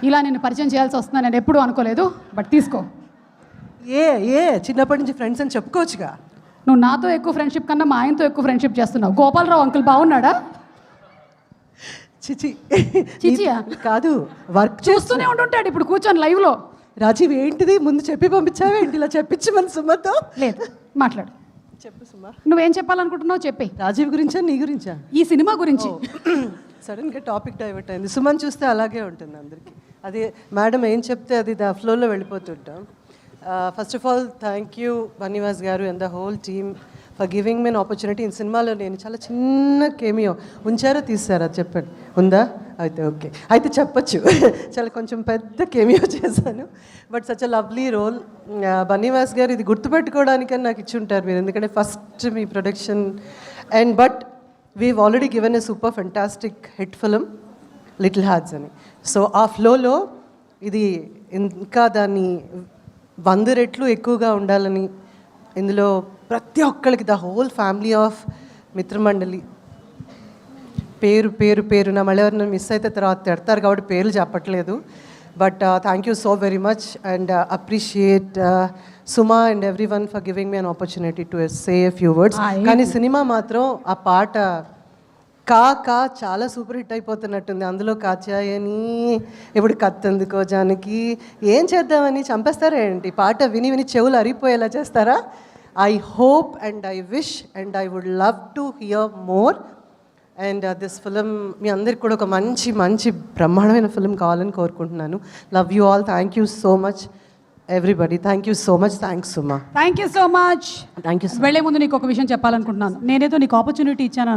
ఇలా నేను పరిచయం చేయాల్సి వస్తుందని నేను ఎప్పుడూ అనుకోలేదు. బట్ తీసుకో. చిన్నప్పటి నుంచి ఫ్రెండ్స్ అని చెప్పుకోవచ్చుగా. నువ్వు నాతో ఎక్కువ ఫ్రెండ్షిప్ కన్నా మా ఆయనతో ఎక్కువ ఫ్రెండ్షిప్ చేస్తున్నావు. గోపాలరావు అంకుల్ బాగున్నాడా? చిచియా కాదు, వర్క్ చూస్తూనే ఉంటుంటాడు ఇప్పుడు కూర్చొని లైవ్లో. రాజీవ్ ఏంటిది ముందు చెప్పి పంపించావే ఏంటి ఇలా చెప్పించి మన సుమతో? లేదు, మాట్లాడు. చెప్పు సుమ, నువ్వేం చెప్పాలనుకుంటున్నావు చెప్పి. రాజీవ్ గురించా నీ గురించా? ఈ సినిమా గురించి. సడన్గా టాపిక్ డైవర్ట్ అయింది. సుమన్ చూస్తే అలాగే ఉంటుంది అందరికీ. అది మేడం ఏం చెప్తే అది దా ఫ్లోలో వెళ్ళిపోతుంటాం. First of all thank you Bunny Vas గారు and the whole team for giving me an opportunity. ఈ సినిమాలో నేను చాలా చిన్న కేమియో ఉంచారో తీసారా చెప్పండి, ఉందా? అయితే ఓకే, అయితే చెప్పచ్చు. చాలా కొంచెం పెద్ద కేమియో చేశాను, but such a lovely role. Bunny Vas గారు ఇది గుర్తుపెట్టుకోవడానికని నాకు ఇచ్చి ఉంటారు మీరు, ఎందుకంటే ఫస్ట్ మీ production. And but we've already given a super fantastic hit film little hearts అని. సో ఆ ఫ్లోలో ఇది ఇంకా దాన్ని 100 రెట్లు ఎక్కువగా ఉండాలని, ఇందులో ప్రతి ఒక్కరికి ద హోల్ ఫ్యామిలీ ఆఫ్ మిత్రమండలి పేరు పేరు పేరున మళ్ళీ ఎవరైనా మిస్ అయితే తర్వాత తిడతారు కాబట్టి పేర్లు చెప్పట్లేదు. But thank you so very much and appreciate Suma and every one for giving me an opportunity to say a few words. కానీ సినిమా మాత్రం ఆ పాట కా చాలా సూపర్ హిట్ అయిపోతున్నట్టుంది. అందులో కాచాయని ఇప్పుడు కత్తందుకో జానకి ఏం చేద్దామని చంపేస్తారా ఏంటి? పాట విని విని చెవులు అరిగిపోయేలా చేస్తారా? I hope and I wish and I would love to hear more. And this film మీ అందరికి కూడా ఒక మంచి మంచి బ్రహ్మాండమైన ఫిలిం కావాలని కోరుకుంటున్నాను. Love you all. Thank you so much everybody. Thank you so much. Thanks Suma. Thank you so much. Thank you. వెళ్ళే ముందు నీకు ఒక విషయం చెప్పాలనుకుంటున్నాను. నేనేదో నీకు ఆపర్చునిటీ ఇచ్చాను